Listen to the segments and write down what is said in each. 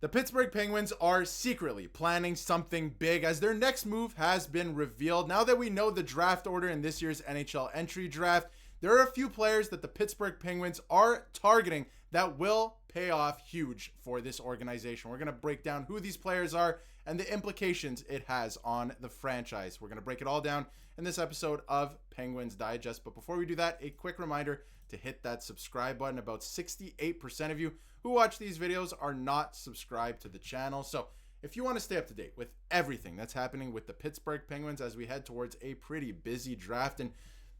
The Pittsburgh Penguins are secretly planning something big as their next move has been revealed. Now that we know the draft order in this year's NHL entry draft, there are a few players that the Pittsburgh Penguins are targeting that will pay off huge for this organization. We're going to break down who these players are and the implications it has on the franchise. We're going to break it all down in this episode of Penguins Digest. But before we do that, a quick reminder to hit that subscribe button. About 68% of you who watch these videos are not subscribed to the channel. So if you want to stay up to date with everything that's happening with the Pittsburgh Penguins as we head towards a pretty busy draft, and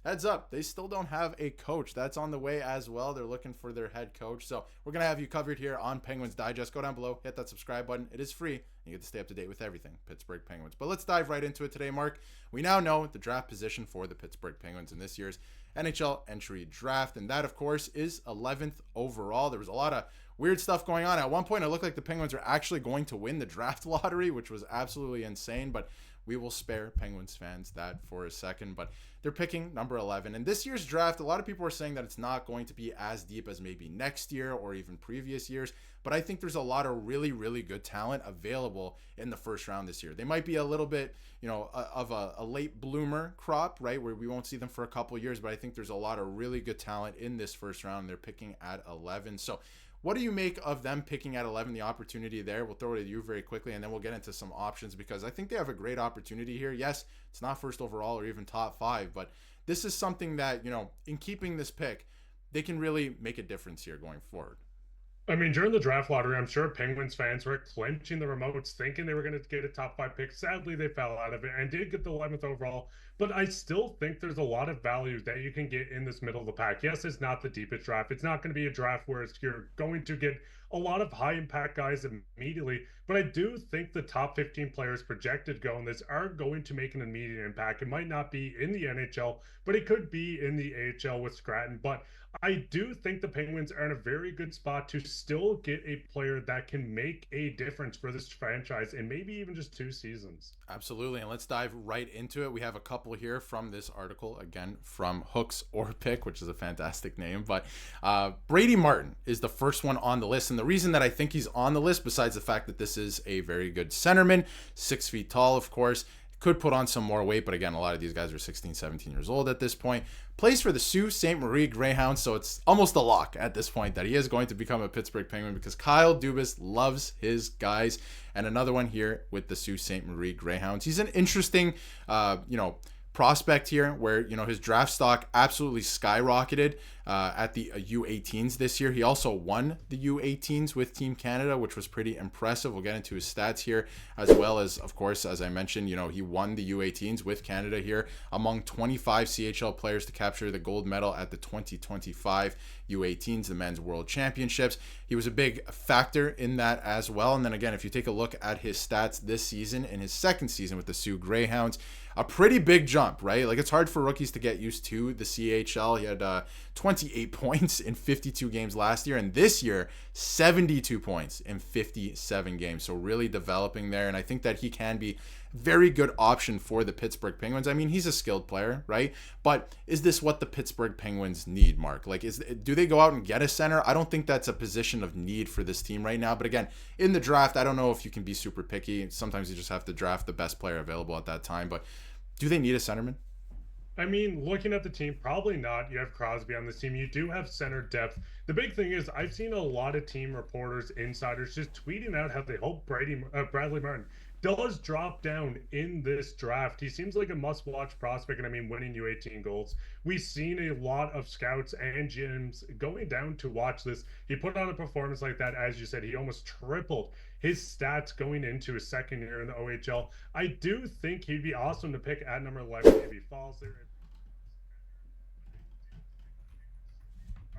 heads up, they still don't have a coach. That's on the way as well. They're looking for their head coach. So we're going to have you covered here on Penguins Digest. Go down below, hit that subscribe button. It is free, and you get to stay up to date with everything Pittsburgh Penguins. But let's dive right into it today, Mark. We now know the draft position for the Pittsburgh Penguins in this year's NHL entry draft, and that, of course, is 11th overall. There was a lot of weird stuff going on. At one point, it looked like the Penguins were actually going to win the draft lottery, which was absolutely insane, but we will spare Penguins fans that for a second. But they're picking number 11. And this year's draft, a lot of people are saying that it's not going to be as deep as maybe next year or even previous years. But I think there's a lot of really, really good talent available in the first round this year. They might be a little bit, of a late bloomer crop, right, where we won't see them for a couple of years. But I think there's a lot of really good talent in this first round. They're picking at 11. So what do you make of them picking at 11, the opportunity there? We'll throw it at you very quickly, and then we'll get into some options because I think they have a great opportunity here. Yes, it's not first overall or even top 5, but this is something that, in keeping this pick, they can really make a difference here going forward. I mean, during the draft lottery, I'm sure Penguins fans were clenching the remotes, thinking they were going to get a top 5 pick. Sadly, they fell out of it and did get the 11th overall. But I still think there's a lot of value that you can get in this middle of the pack. Yes, it's not the deepest draft. It's not going to be a draft where you're going to get a lot of high impact guys immediately. But I do think the top 15 players projected to go in this are going to make an immediate impact. It might not be in the NHL, but it could be in the AHL with Scranton. But I do think the Penguins are in a very good spot to still get a player that can make a difference for this franchise in maybe even just 2 seasons. Absolutely. And let's dive right into it. We have a couple here from this article, again, from Hooks or Pick, which is a fantastic name. But Brady Martin is the first one on the list. And the reason that I think he's on the list, besides the fact that this is a very good centerman, 6 feet tall, of course, could put on some more weight, but again, a lot of these guys are 16, 17 years old at this point. Plays for the Sault Ste. Marie Greyhounds, so it's almost a lock at this point that he is going to become a Pittsburgh Penguin because Kyle Dubas loves his guys. And another one here with the Sault Ste. Marie Greyhounds. He's an interesting, prospect here where, his draft stock absolutely skyrocketed at the U18s this year. He also won the U18s with Team Canada, which was pretty impressive. We'll get into his stats here, as well as, of course, as I mentioned, he won the U18s with Canada here among 25 CHL players to capture the gold medal at the 2025 U18s, the men's world championships. He was a big factor in that as well. And then again, if you take a look at his stats this season, in his second season with the Sioux Greyhounds, a pretty big jump, right? Like, it's hard for rookies to get used to the CHL. He had 28 points in 52 games last year, and this year 72 points in 57 games. So really developing there, and I think that he can be very good option for the Pittsburgh Penguins. I mean, he's a skilled player, right? But is this what the Pittsburgh Penguins need, Mark? Like, do they go out and get a center? I don't think that's a position of need for this team right now. But again, in the draft, I don't know if you can be super picky. Sometimes you just have to draft the best player available at that time. But do they need a centerman? I mean, looking at the team, probably not. You have Crosby on this team. You do have center depth. The big thing is I've seen a lot of team reporters, insiders, just tweeting out how they hope Bradley Martin does drop down in this draft. He seems like a must-watch prospect, and I mean, winning U18 goals. We've seen a lot of scouts and gyms going down to watch this. He put on a performance like that, as you said. He almost tripled his stats going into his second year in the OHL. I do think he'd be awesome to pick at number 11 if he falls there.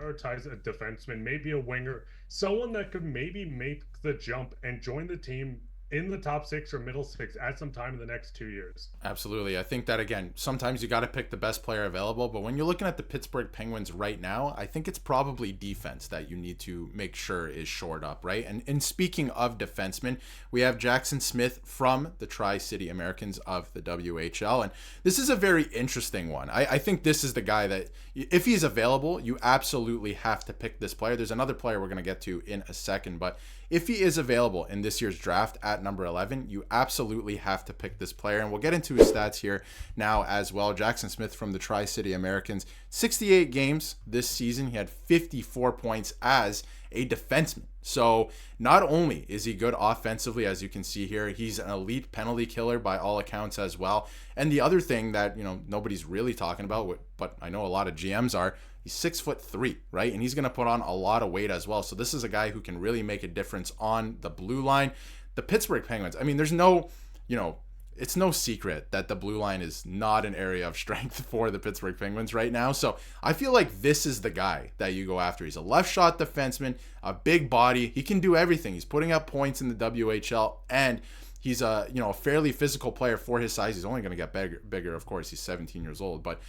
Prioritize a defenseman, maybe a winger, someone that could maybe make the jump and join the team in the top 6 or middle 6 at some time in the next 2 years. Absolutely. I think that, again, sometimes you got to pick the best player available, but when you're looking at the Pittsburgh Penguins right now, I think it's probably defense that you need to make sure is shored up, right? And speaking of defensemen, we have Jackson Smith from the Tri-City Americans of the WHL, and this is a very interesting one. I think this is the guy that, if he's available, you absolutely have to pick this player. There's another player we're going to get to in a second, but if he is available in this year's draft at number 11, you absolutely have to pick this player. And we'll get into his stats here now as well. Jackson Smith from the Tri-City Americans, 68 games this season. He had 54 points as a defenseman. So not only is he good offensively, as you can see here, he's an elite penalty killer by all accounts as well. And the other thing that, nobody's really talking about, but I know a lot of GMs are, he's 6'3", right? And he's going to put on a lot of weight as well. So this is a guy who can really make a difference on the blue line. The Pittsburgh Penguins, I mean, there's no, it's no secret that the blue line is not an area of strength for the Pittsburgh Penguins right now. So I feel like this is the guy that you go after. He's a left shot defenseman, a big body. He can do everything. He's putting up points in the WHL, and he's a fairly physical player for his size. He's only going to get bigger. Of course, he's 17 years old, but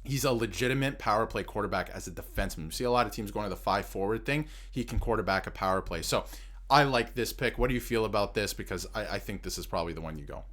he's a legitimate power play quarterback as a defenseman. You see a lot of teams going to the 5-forward thing. He can quarterback a power play. So I like this pick. What do you feel about this? Because I think this is probably the one you go.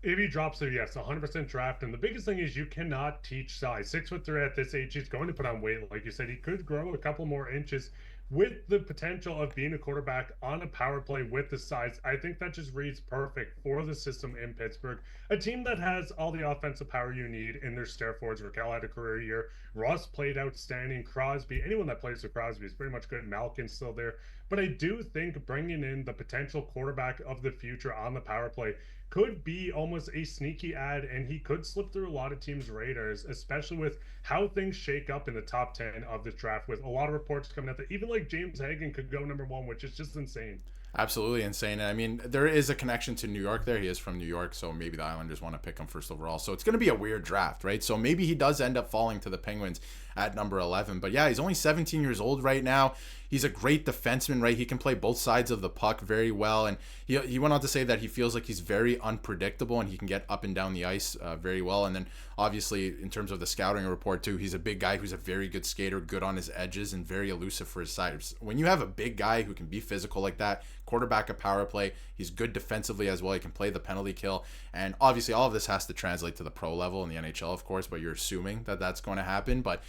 If he drops there, yes, 100% draft. And the biggest thing is you cannot teach size. 6'3" at this age, he's going to put on weight. Like you said, he could grow a couple more inches with the potential of being a quarterback on a power play with the size. I think that just reads perfect for the system in Pittsburgh. A team that has all the offensive power you need in their stair forwards. Raquel had a career year. Russ played outstanding. Crosby, anyone that plays with Crosby is pretty much good. Malkin's still there. But I do think bringing in the potential quarterback of the future on the power play could be almost a sneaky ad, and he could slip through a lot of teams' radars, especially with how things shake up in the top 10 of the draft, with a lot of reports coming out that even like James Hagan could go number 1, which is just insane. Absolutely insane. I mean, there is a connection to New York there. He is from New York, so maybe the Islanders want to pick him first overall. So it's going to be a weird draft, right? So maybe he does end up falling to the Penguins at number 11. But yeah, he's only 17 years old right now. He's a great defenseman, right? He can play both sides of the puck very well. And he went on to say that he feels like he's very unpredictable and he can get up and down the ice very well. And then obviously in terms of the scouting report too, he's a big guy who's a very good skater, good on his edges, and very elusive for his size. When you have a big guy who can be physical like that, quarterback a power play, he's good defensively as well. He can play the penalty kill. And obviously all of this has to translate to the pro level in the NHL, of course, but you're assuming that that's going to happen. But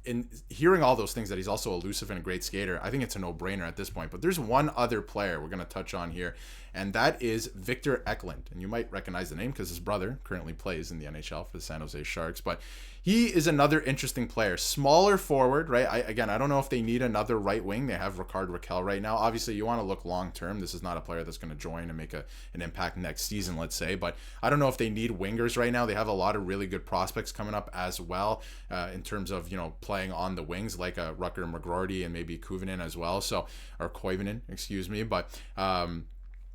in hearing all those things, that he's also elusive and a great skater, I think it's a no-brainer at this point. But there's one other player we're going to touch on here, and that is Victor Eklund. And you might recognize the name because his brother currently plays in the NHL for the San Jose Sharks. But he is another interesting player. Smaller forward, right? I don't know if they need another right wing. They have Raquel right now. Obviously, you want to look long-term. This is not a player that's going to join and make an impact next season, let's say. But I don't know if they need wingers right now. They have a lot of really good prospects coming up as well in terms of, playing on the wings, like a Rucker McGroarty and maybe Koivunen as well. So, or Koivunen, excuse me. But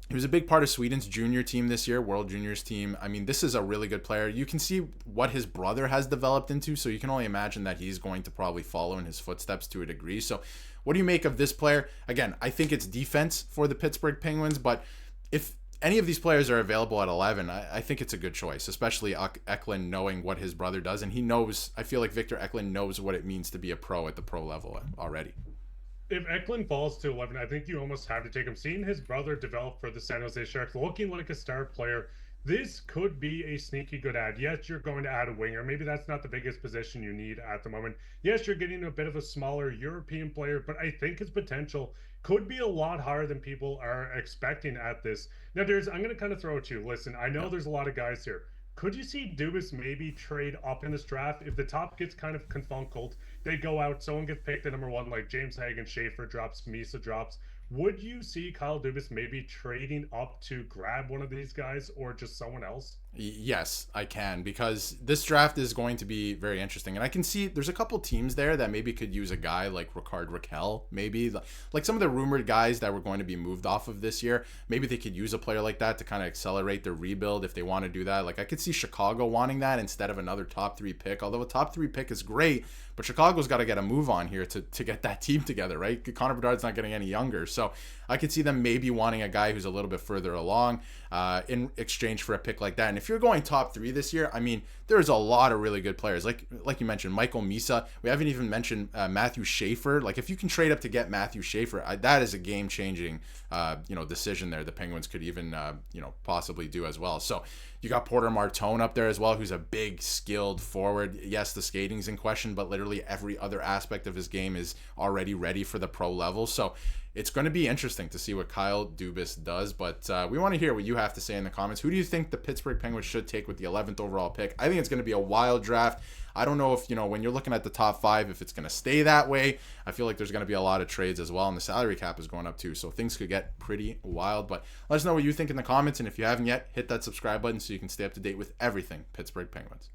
he was a big part of Sweden's junior team this year, World Juniors team. I mean, this is a really good player. You can see what his brother has developed into, so you can only imagine that he's going to probably follow in his footsteps to a degree. So what do you make of this player? Again, I think it's defense for the Pittsburgh Penguins, but if any of these players are available at 11, I think it's a good choice, especially Eklund knowing what his brother does. And he knows, I feel like Victor Eklund knows what it means to be a pro at the pro level already. If Eklund falls to 11, I think you almost have to take him. Seeing his brother develop for the San Jose Sharks, looking like a star player, this could be a sneaky good ad. Yes, you're going to add a winger. Maybe that's not the biggest position you need at the moment. Yes, you're getting a bit of a smaller European player, but I think his potential could be a lot higher than people are expecting at this. Now, I'm going to kind of throw it to you. Listen, I know there's a lot of guys here. Could you see Dubas maybe trade up in this draft? If the top gets kind of confunkled, they go out, someone gets picked at number 1, like James Hagan, Schaefer drops, Misa drops. Would you see Kyle Dubas maybe trading up to grab one of these guys or just someone else? Yes, I can, because this draft is going to be very interesting. And I can see there's a couple teams there that maybe could use a guy like Raquel, maybe. Like some of the rumored guys that were going to be moved off of this year, maybe they could use a player like that to kind of accelerate their rebuild if they want to do that. Like I could see Chicago wanting that instead of another top 3 pick, although a top 3 pick is great, but Chicago's got to get a move on here to get that team together, right? Connor Bedard's not getting any younger. So I could see them maybe wanting a guy who's a little bit further along in exchange for a pick like that. And if you're going top 3 this year, I mean, there's a lot of really good players. Like you mentioned, Michael Misa. We haven't even mentioned Matthew Schaefer. Like if you can trade up to get Matthew Schaefer, that is a game-changing, decision there. The Penguins could even, possibly do as well. So You got Porter Martone up there as well, who's a big, skilled forward. Yes, the skating's in question, but literally every other aspect of his game is already ready for the pro level. So it's going to be interesting to see what Kyle Dubas does. But we want to hear what you have to say in the comments. Who do you think the Pittsburgh Penguins should take with the 11th overall pick? I think it's going to be a wild draft. I don't know if, when you're looking at the top 5, if it's going to stay that way. I feel like there's going to be a lot of trades as well, and the salary cap is going up too. So things could get pretty wild. But let us know what you think in the comments. And if you haven't yet, hit that subscribe button so you can stay up to date with everything Pittsburgh Penguins.